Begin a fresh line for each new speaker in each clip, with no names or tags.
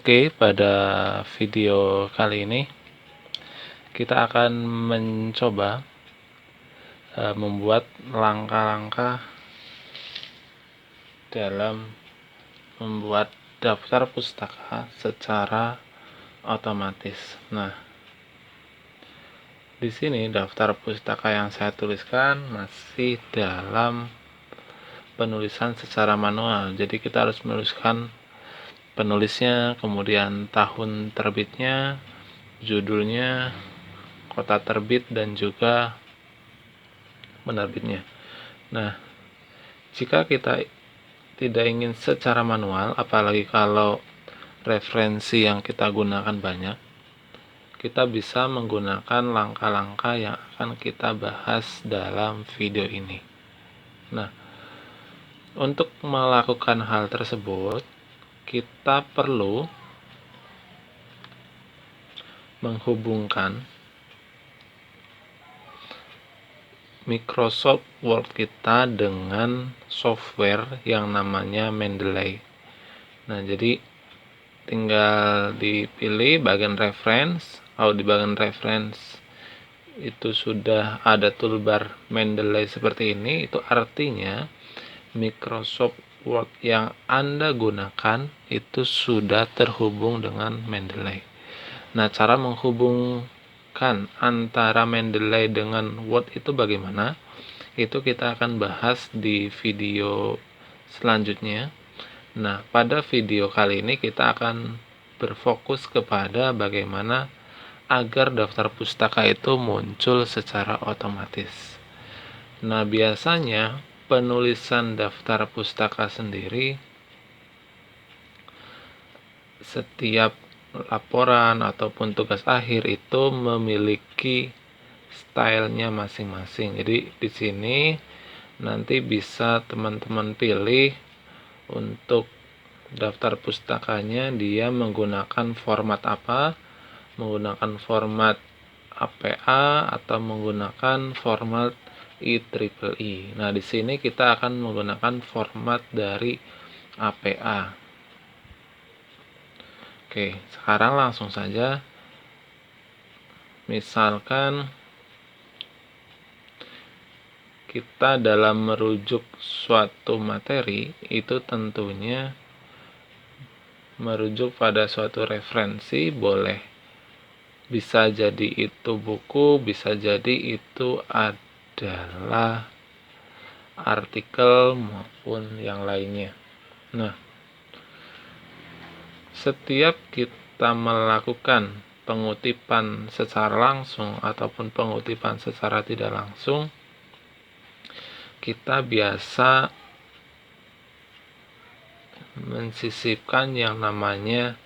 Oke, pada video kali ini kita akan mencoba membuat langkah-langkah dalam membuat daftar pustaka secara otomatis. Nah, di sini daftar pustaka yang saya tuliskan masih dalam penulisan secara manual. Jadi kita harus menuliskan penulisnya, kemudian tahun terbitnya, judulnya, kota terbit, dan juga penerbitnya. Nah, jika kita tidak ingin secara manual, apalagi kalau referensi yang kita gunakan banyak, kita bisa menggunakan langkah-langkah yang akan kita bahas dalam video ini. Nah, untuk melakukan hal tersebut, kita perlu menghubungkan Microsoft Word kita dengan software yang namanya Mendeley. Nah, jadi tinggal dipilih bagian reference. Kalau di bagian reference itu sudah ada toolbar Mendeley seperti ini, itu artinya Microsoft Word yang Anda gunakan itu sudah terhubung dengan Mendeley. Nah, cara menghubungkan antara Mendeley dengan Word itu bagaimana? Itu kita akan bahas di video selanjutnya. Nah, pada video kali ini kita akan berfokus kepada bagaimana agar daftar pustaka itu muncul secara otomatis. Nah, biasanya penulisan daftar pustaka sendiri, setiap laporan ataupun tugas akhir itu memiliki stylenya masing-masing. Jadi di sini nanti bisa teman-teman pilih untuk daftar pustakanya dia menggunakan format apa, menggunakan format APA atau menggunakan format IEEE. Nah, di sini kita akan menggunakan format dari APA. Oke, sekarang langsung saja. Misalkan kita dalam merujuk suatu materi itu tentunya merujuk pada suatu referensi, boleh bisa jadi itu buku, bisa jadi itu adalah artikel maupun yang lainnya. Nah, setiap kita melakukan pengutipan secara langsung ataupun pengutipan secara tidak langsung, kita biasa mensisipkan yang namanya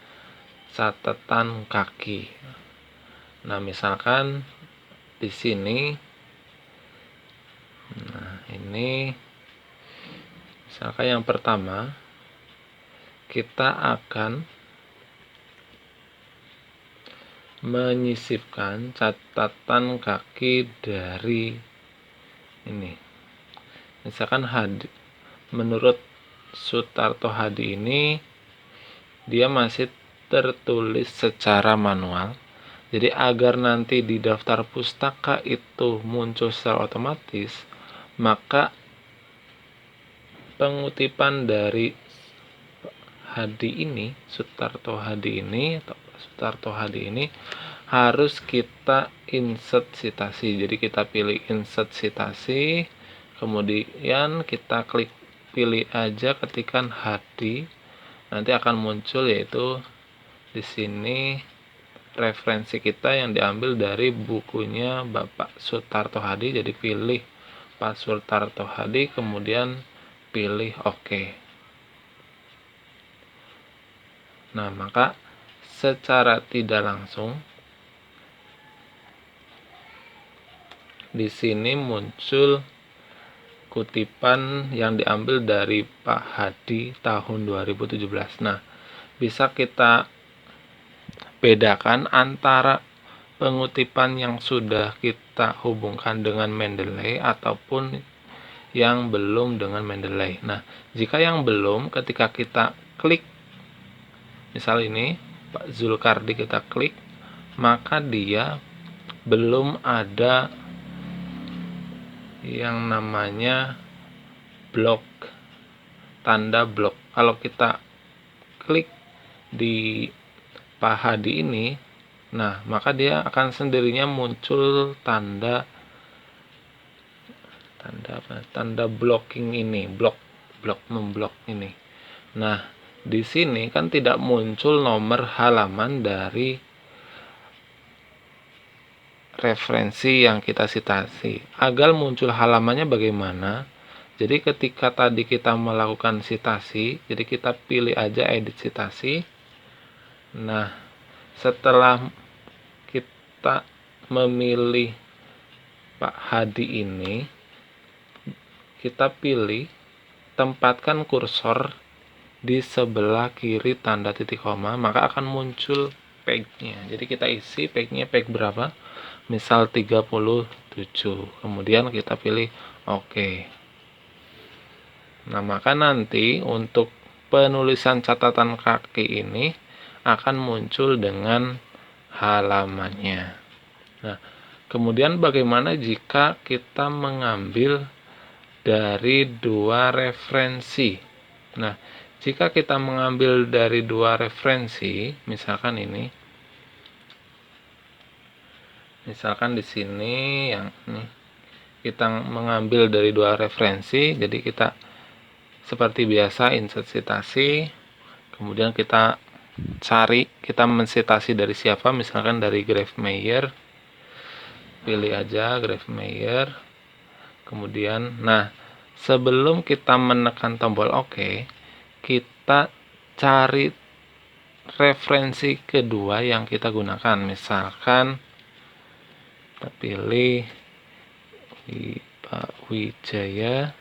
catatan kaki. Nah, misalkan di sini, ini misalkan yang pertama, kita akan menyisipkan catatan kaki dari ini. Misalkan menurut Sutarto Hadi ini dia masih tertulis secara manual. Jadi agar nanti di daftar pustaka itu muncul secara otomatis, maka pengutipan dari Sutarto Hadi ini harus kita insert citasi. Jadi kita pilih insert citasi, kemudian kita klik pilih aja, ketikan Hadi, nanti akan muncul yaitu di sini referensi kita yang diambil dari bukunya Bapak Sutarto Hadi. Jadi pilih Pak Sutarto Hadi, kemudian pilih OK. Nah, maka secara tidak langsung di sini muncul kutipan yang diambil dari Pak Hadi tahun 2017. Nah, bisa kita bedakan antara pengutipan yang sudah kita hubungkan dengan Mendeley ataupun yang belum dengan Mendeley. Nah, jika yang belum, ketika kita klik misal ini Pak Zulkardi kita klik, maka dia belum ada yang namanya blok, tanda blok. Kalau kita klik di Pak Hadi ini, nah maka dia akan sendirinya muncul tanda blocking ini, blok memblok ini. Nah, di sini kan tidak muncul nomor halaman dari referensi yang kita sitasi. Agar muncul halamannya bagaimana? Jadi ketika tadi kita melakukan sitasi, jadi kita pilih aja edit sitasi. Nah, setelah kita memilih Pak Hadi ini, kita pilih tempatkan kursor di sebelah kiri tanda titik koma, maka akan muncul page-nya. Jadi kita isi page-nya page berapa? Misal 37. Kemudian kita pilih OK. Nah, maka nanti untuk penulisan catatan kaki ini akan muncul dengan halamannya. Nah, kemudian bagaimana jika kita mengambil dari dua referensi? Nah, jika kita mengambil dari dua referensi, misalkan ini, misalkan di sini yang ini kita mengambil dari dua referensi, jadi kita seperti biasa insert citasi, kemudian kita cari, kita mensitasi dari siapa, misalkan dari Gravemeyer, pilih aja Gravemeyer, kemudian nah sebelum kita menekan tombol OK, kita cari referensi kedua yang kita gunakan. Misalkan kita pilih Pak Wijaya,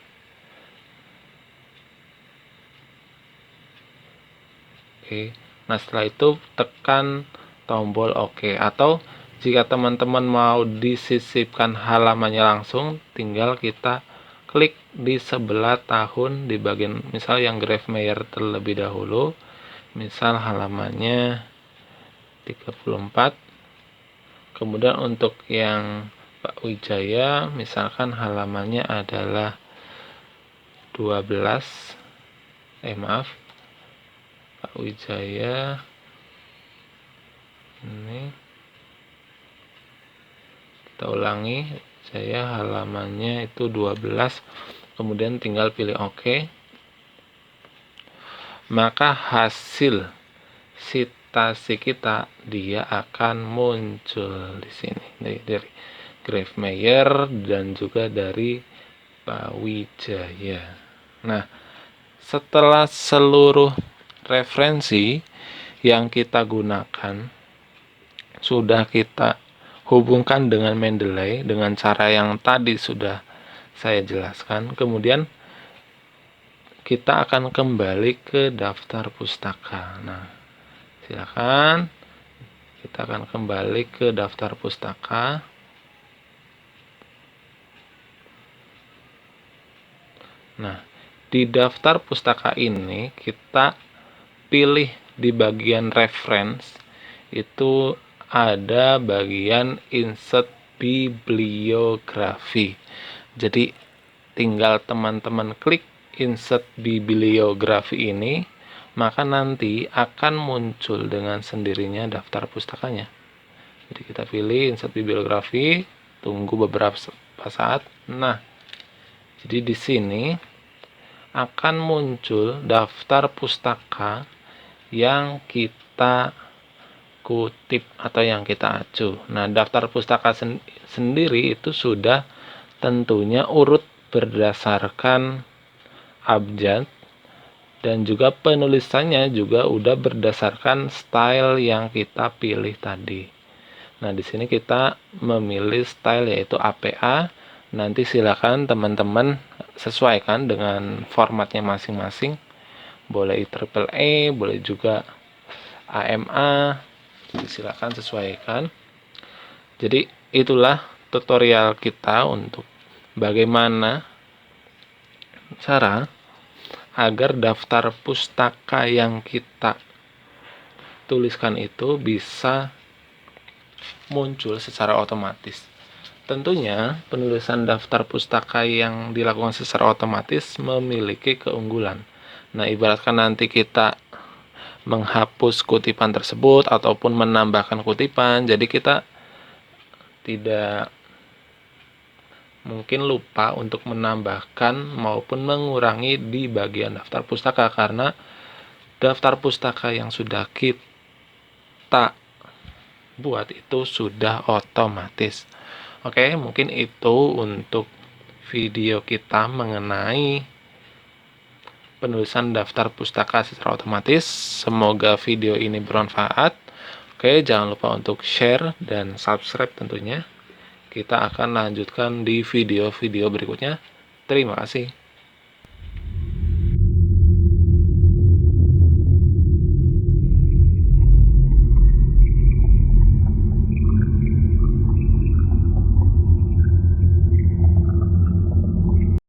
oke. Nah, setelah itu tekan tombol OK. Atau jika teman-teman mau disisipkan halamannya langsung, tinggal kita klik di sebelah tahun di bagian misal yang Gravemeyer terlebih dahulu, misal halamannya 34. Kemudian untuk yang Pak Wijaya misalkan halamannya adalah 12. Pak Wijaya ini kita ulangi, saya halamannya itu 12, kemudian tinggal pilih OK, maka hasil sitasi kita dia akan muncul di sini dari Gravemeyer dan juga dari Pak Wijaya. Nah, setelah seluruh referensi yang kita gunakan sudah kita hubungkan dengan Mendeley dengan cara yang tadi sudah saya jelaskan, kemudian kita akan kembali ke daftar pustaka. Nah, silakan kita akan kembali ke daftar pustaka. Nah, di daftar pustaka ini kita pilih di bagian reference itu ada bagian insert bibliografi. Jadi tinggal teman-teman klik insert bibliografi ini, maka nanti akan muncul dengan sendirinya daftar pustakanya. Jadi kita pilih insert bibliografi, tunggu beberapa saat. Nah, jadi di sini akan muncul daftar pustaka yang kita kutip atau yang kita acu. Nah, daftar pustaka sendiri itu sudah tentunya urut berdasarkan abjad dan juga penulisannya juga udah berdasarkan style yang kita pilih tadi. Nah, di sini kita memilih style yaitu APA. Nanti silakan teman-teman sesuaikan dengan formatnya masing-masing. Boleh IEEE, boleh juga AMA. Silakan sesuaikan. Jadi itulah tutorial kita untuk bagaimana cara agar daftar pustaka yang kita tuliskan itu bisa muncul secara otomatis. Tentunya, penulisan daftar pustaka yang dilakukan secara otomatis memiliki keunggulan. Nah, ibaratkan nanti kita menghapus kutipan tersebut ataupun menambahkan kutipan, jadi kita tidak mungkin lupa untuk menambahkan maupun mengurangi di bagian daftar pustaka, karena daftar pustaka yang sudah kita buat itu sudah otomatis. Oke, mungkin itu untuk video kita mengenai penulisan daftar pustaka secara otomatis. Semoga video ini bermanfaat. Oke, jangan lupa untuk share dan subscribe tentunya. Kita akan lanjutkan di video-video berikutnya. Terima kasih.